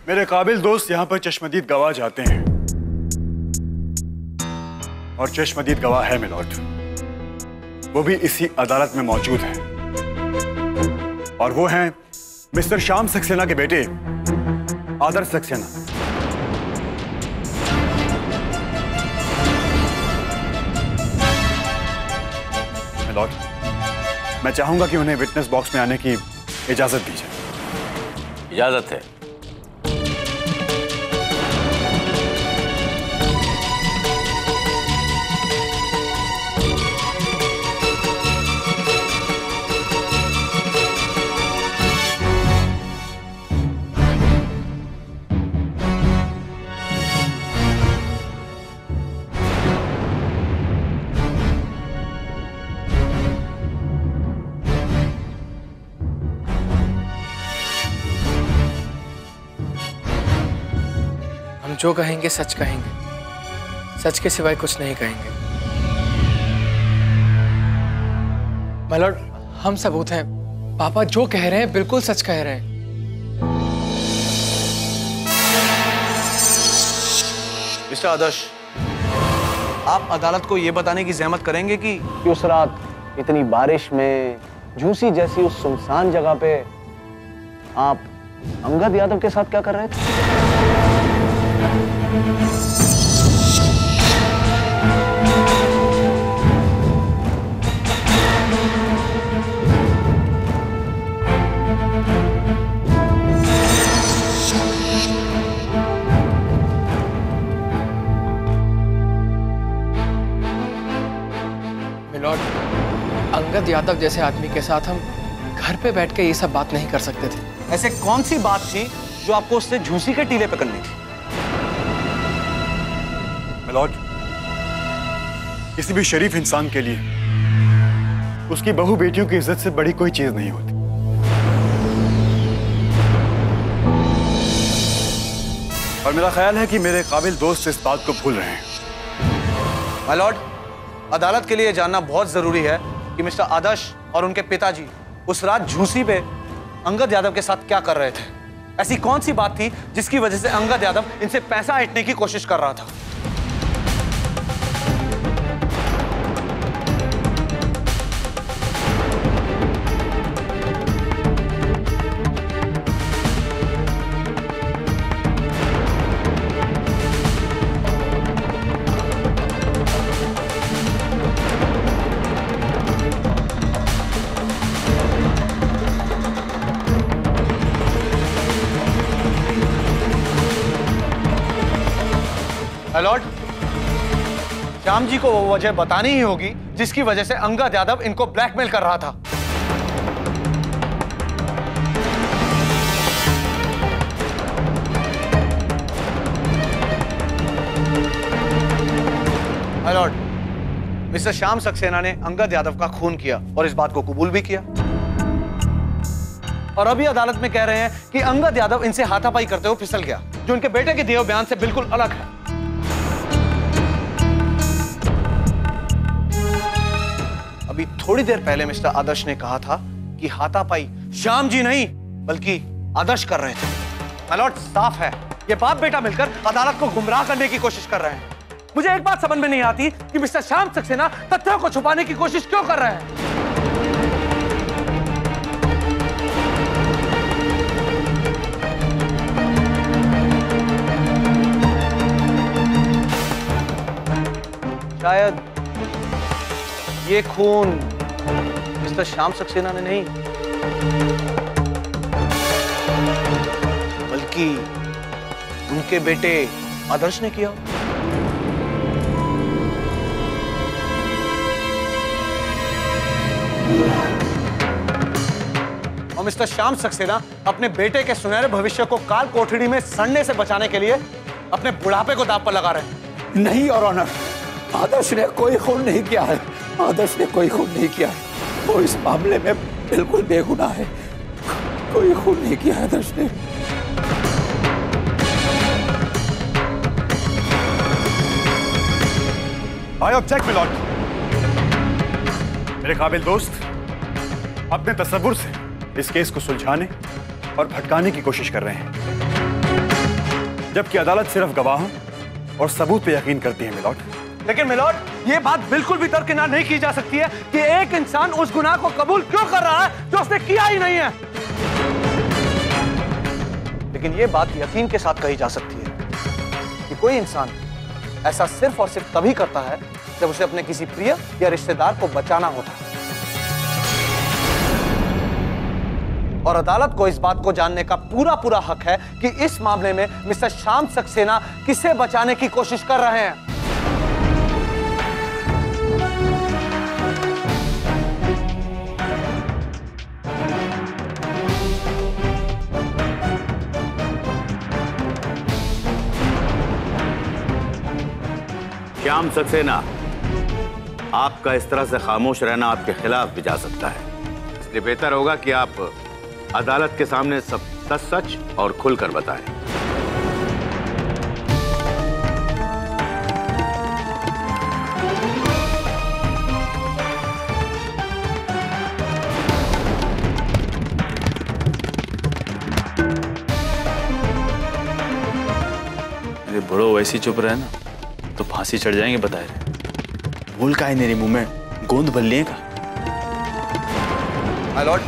मेरे काबिल दोस्त यहाँ पर चश्मदीद गवाह जाते हैं और चश्मदीद गवाह है मिलॉर्ड, वो भी इसी अदालत में मौजूद हैं और वो हैं मिस्टर श्याम सक्सेना के बेटे आदर्श सक्सेना। मिलॉर्ड, मैं चाहूंगा कि उन्हें विटनेस बॉक्स में आने की इजाजत दी जाए। इजाजत है। जो कहेंगे सच कहेंगे, सच के सिवाय कुछ नहीं कहेंगे। माय लॉर्ड, हम सबूत हैं। पापा जो कह रहे हैं बिल्कुल सच कह रहे हैं। मिस्टर आदर्श, आप अदालत को यह बताने की जहमत करेंगे कि उस रात इतनी बारिश में झूसी जैसी उस सुनसान जगह पे आप अंगद यादव के साथ क्या कर रहे थे? मिलॉर्ड, अंगद यादव जैसे आदमी के साथ हम घर पे बैठ के ये सब बात नहीं कर सकते थे। ऐसे कौन सी बात थी जो आपको उससे झूसी के टीले पे करनी थी? मिलॉर्ड, किसी भी शरीफ इंसान के लिए उसकी बहू बेटियों की इज्जत से बड़ी कोई चीज नहीं होती। और मेरा ख्याल है कि मेरे काबिल दोस्त इस बात को भूल रहे हैं। माय लॉर्ड, अदालत के लिए जानना बहुत जरूरी है कि मिस्टर आदर्श और उनके पिताजी उस रात झूसी पे अंगद यादव के साथ क्या कर रहे थे। ऐसी कौन सी बात थी जिसकी वजह से अंगद यादव इनसे पैसा ऐंठने की कोशिश कर रहा था? लॉर्ड, श्याम जी को वो वजह बतानी ही होगी जिसकी वजह से अंगद यादव इनको ब्लैकमेल कर रहा था। लॉर्ड, मिस्टर श्याम सक्सेना ने अंगद यादव का खून किया और इस बात को कबूल भी किया और अभी अदालत में कह रहे हैं कि अंगद यादव इनसे हाथापाई करते हुए फिसल गया, जो उनके बेटे के दिए बयान से बिल्कुल अलग है। अभी थोड़ी देर पहले मिस्टर आदर्श ने कहा था कि हाथापाई श्याम जी नहीं बल्कि आदर्श कर रहे थे। माय लॉर्ड, साफ है ये बाप बेटा मिलकर अदालत को गुमराह करने की कोशिश कर रहे हैं। मुझे एक बात समझ में नहीं आती कि मिस्टर श्याम सक्सेना तथ्यों को छुपाने की कोशिश क्यों कर रहे हैं। शायद ये खून मिस्टर श्याम सक्सेना ने नहीं बल्कि उनके बेटे आदर्श ने किया। और मिस्टर श्याम सक्सेना अपने बेटे के सुनहरे भविष्य को काल कोठड़ी में सड़ने से बचाने के लिए अपने बुढ़ापे को दांव पर लगा रहे हैं। नहीं और ऑनर, आदर्श ने कोई खून नहीं किया है। आदर्श ने कोई खून नहीं किया है। वो इस मामले में बिल्कुल बेगुनाह है। कोई खून नहीं किया आदर्श ने। I object my Lord. मेरे काबिल दोस्त अपने तसव्वुर से इस केस को सुलझाने और भटकाने की कोशिश कर रहे हैं। जबकि अदालत सिर्फ गवाहों और सबूत पे यकीन करती है मिलॉर्ड। लेकिन मिलॉर्ड, ये बात बिल्कुल भी दरकिनार नहीं की जा सकती है कि एक इंसान उस गुनाह को कबूल क्यों कर रहा है जो उसने किया ही नहीं है। लेकिन ये बात यकीन के साथ कही जा सकती है कि कोई इंसान ऐसा सिर्फ और सिर्फ तभी करता है जब उसे अपने किसी प्रिय या रिश्तेदार को बचाना होता है। और अदालत को इस बात को जानने का पूरा हक है कि इस मामले में मिस्टर श्याम सक्सेना किसे बचाने की कोशिश कर रहे हैं। श्याम सक्सेना, आपका इस तरह से खामोश रहना आपके खिलाफ भी जा सकता है, इसलिए बेहतर होगा कि आप अदालत के सामने सब सच और खुलकर बताएं। अरे बड़ो, वैसी चुप रहे ना तो फांसी चढ़ जाएंगे बताए रहे। बोल का है मेरे मुंह में गोंद भर लिए का। माय लॉर्ड,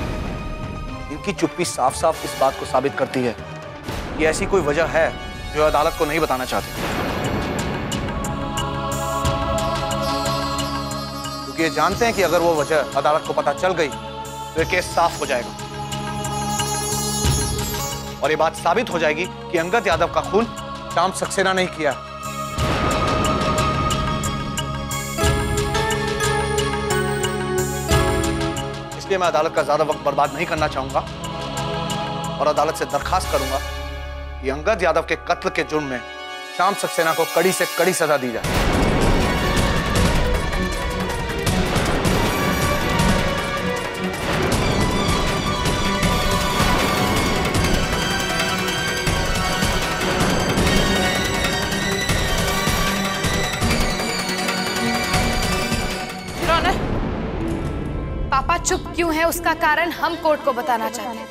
इनकी चुप्पी साफ साफ इस बात को साबित करती है कि ऐसी कोई वजह है जो अदालत को नहीं बताना चाहते, क्योंकि ये जानते हैं कि अगर वो वजह अदालत को पता चल गई तो ये केस साफ हो जाएगा और ये बात साबित हो जाएगी कि अंगद यादव का खून श्याम सक्सेना नहीं किया। इसलिए मैं अदालत का ज्यादा वक्त बर्बाद नहीं करना चाहूंगा और अदालत से दरखास्त करूंगा कि अंगद यादव के कत्ल के जुर्म में श्याम सक्सेना को कड़ी से कड़ी सजा दी जाए। पापा चुप क्यों है उसका कारण हम कोर्ट को बताना चाहते हैं।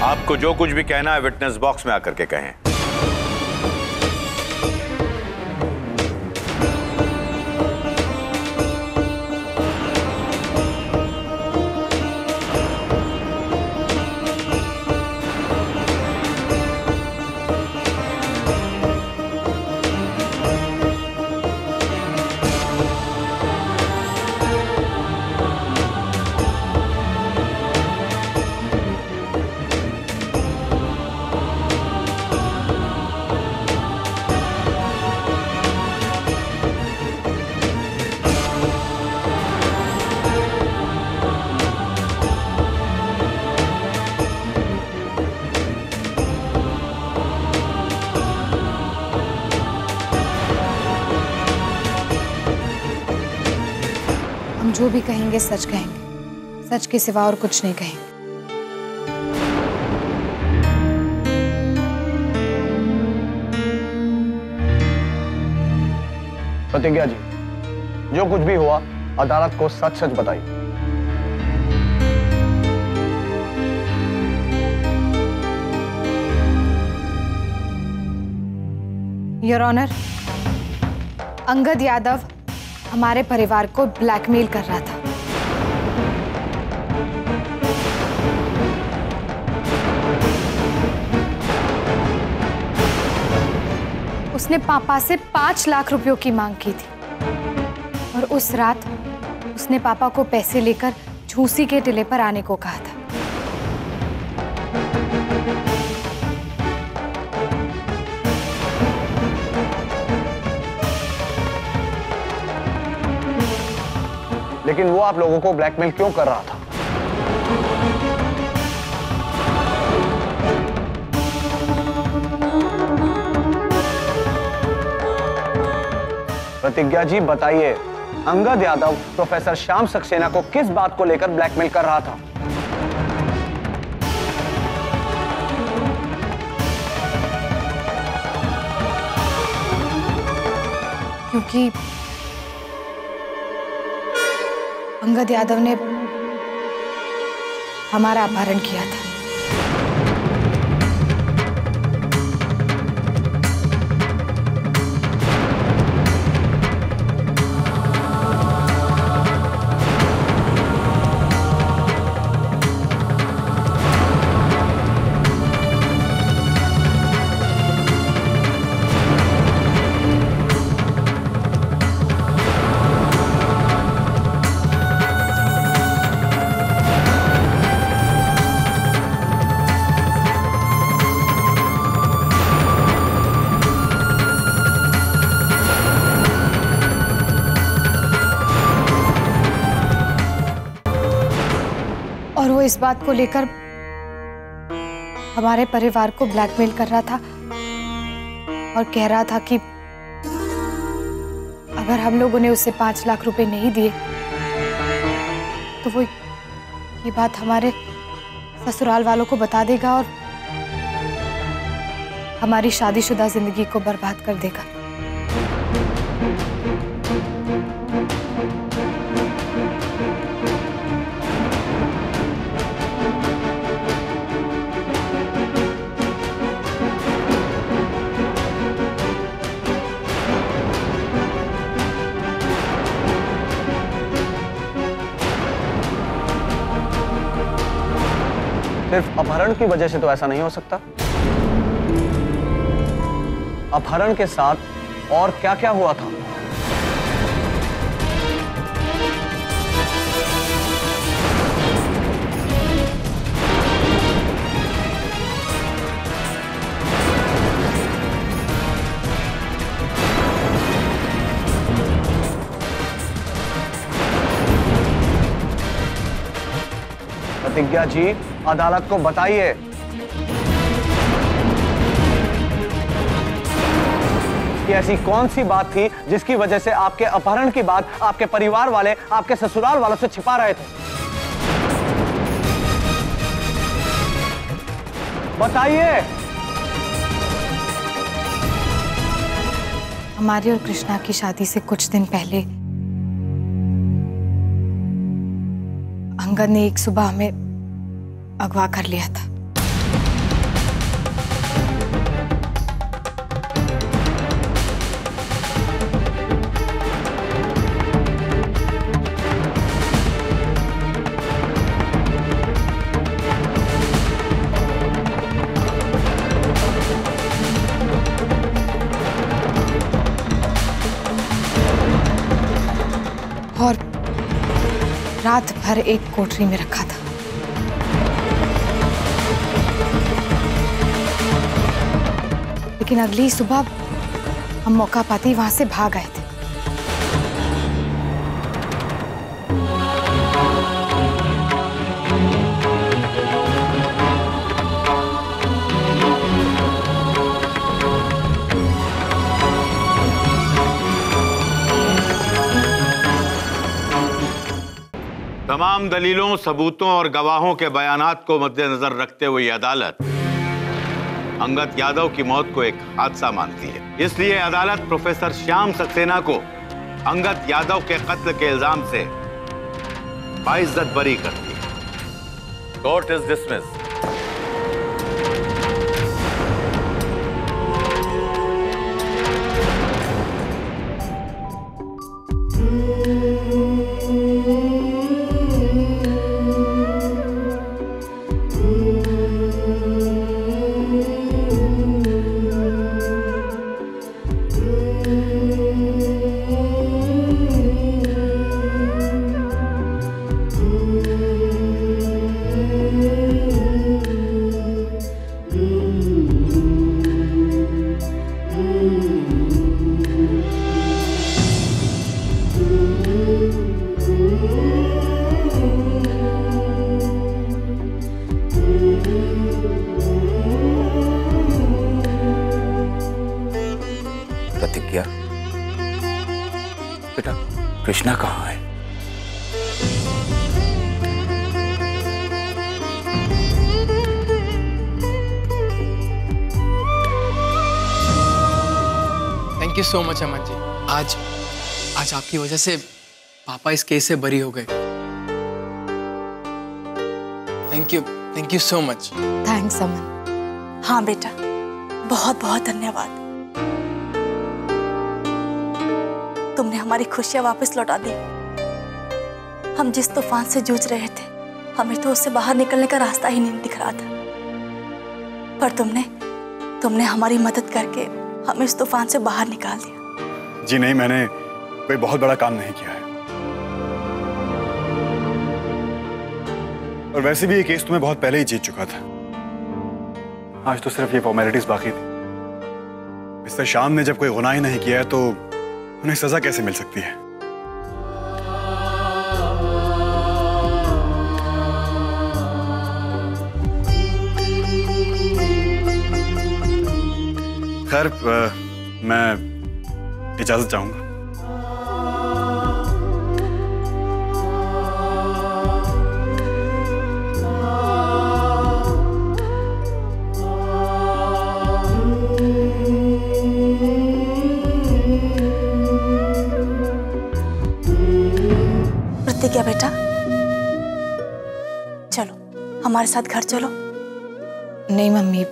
आपको जो कुछ भी कहना है विटनेस बॉक्स में आकर के कहें। जो भी कहेंगे सच कहेंगे, सच के सिवा और कुछ नहीं कहेंगे। प्रतिज्ञा जी, जो कुछ भी हुआ अदालत को सच सच बताइए। योर ऑनर, अंगद यादव हमारे परिवार को ब्लैकमेल कर रहा था। उसने पापा से 5 लाख रुपयों की मांग की थी और उस रात उसने पापा को पैसे लेकर झूसी के टिले पर आने को कहा था। लेकिन वो आप लोगों को ब्लैकमेल क्यों कर रहा था? प्रतिज्ञा जी बताइए, अंगद यादव प्रोफेसर श्याम सक्सेना को किस बात को लेकर ब्लैकमेल कर रहा था? क्योंकि अंगद यादव ने हमारा अपहरण किया था। और वो इस बात को लेकर हमारे परिवार को ब्लैकमेल कर रहा था और कह रहा था कि अगर हम लोगों ने उसे 5 लाख रुपए नहीं दिए तो वो ये बात हमारे ससुराल वालों को बता देगा और हमारी शादीशुदा जिंदगी को बर्बाद कर देगा। सिर्फ अपहरण की वजह से तो ऐसा नहीं हो सकता। अपहरण के साथ और क्या क्या हुआ था? प्रतिज्ञा जी, अदालत को बताइए। कि ऐसी कौन सी बात थी जिसकी वजह से आपके अपहरण की बात आपके परिवार वाले, आपके ससुराल वालों से छिपा रहे थे? बताइए। हमारी और कृष्णा की शादी से कुछ दिन पहले अंगद ने एक सुबह हमें अगवा कर लिया था। और रात भर एक कोठरी में रखा था। लेकिन अगली सुबह हम मौका पाते ही वहां से भाग आए थे। तमाम दलीलों, सबूतों और गवाहों के बयानात को मद्देनजर रखते हुए अदालत अंगद यादव की मौत को एक हादसा मानती है। इसलिए अदालत प्रोफेसर श्याम सक्सेना को अंगद यादव के कत्ल के इल्जाम से बाइज्जत बरी करती है। Court is dismissed. कृष्णा कहाँ है? Thank you so much Aman ji. आज आपकी वजह से पापा इस केस से बरी हो गए। Thank you so much. Thanks Aman. हाँ बेटा, बहुत बहुत धन्यवाद। तुमने हमारी खुशियां वापस लौटा दी। हम जिस तूफान से जूझ रहे थे, हमें तो उससे बाहर निकलने का रास्ता ही नहीं दिख रहा था, पर तुमने हमारी मदद करके हमें इस तूफान से बाहर निकाल दिया। जी नहीं, मैंने कोई बहुत बड़ा काम नहीं किया है। और वैसे भी ये केस तुम्हें बहुत पहले ही जीत चुका था। आज तो सिर्फ ये फॉर्मेलिटीज बाकी थी। मिस्टर श्याम ने जब कोई गुनाह ही नहीं किया है तो उन्हें सजा कैसे मिल सकती है? खैर, मैं इजाजत चाहूंगा। प्रतिज्ञा बेटा, चलो हमारे साथ घर चलो। नहीं मम्मी,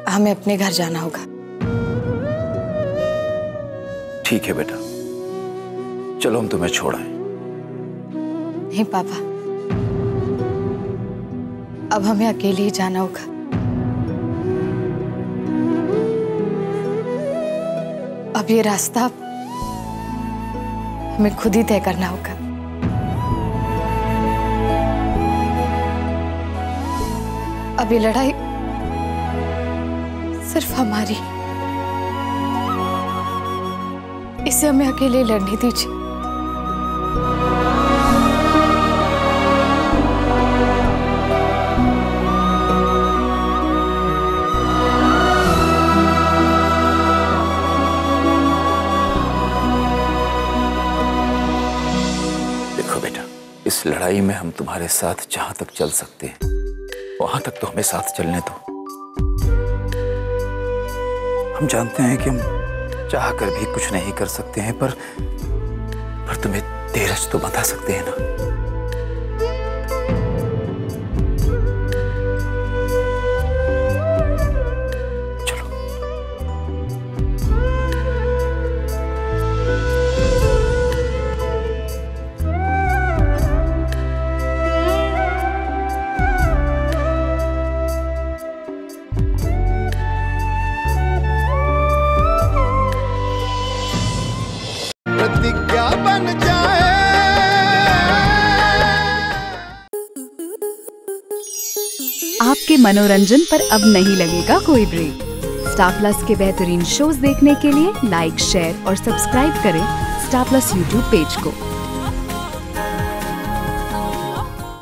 हमें अपने घर जाना होगा। ठीक है बेटा, चलो हम तुम्हें छोड़ आए। नहीं पापा, अब हमें अकेले ही जाना होगा। अब ये रास्ता हमें खुद ही तय करना होगा। अब ये लड़ाई सिर्फ हमारी, इसे हमें अकेले लड़ने दीजिए। देखो बेटा, इस लड़ाई में हम तुम्हारे साथ जहां तक चल सकते हैं वहां तक तो हमें साथ चलने दो। हम जानते हैं कि हम चाह कर भी कुछ नहीं कर सकते हैं, पर तुम्हें धीरज तो बता सकते हैं ना। प्रतिज्ञा बन जाए। आपके मनोरंजन पर अब नहीं लगेगा कोई ब्रेक। स्टार प्लस के बेहतरीन शोज देखने के लिए लाइक, शेयर और सब्सक्राइब करें स्टार प्लस यूट्यूब पेज को।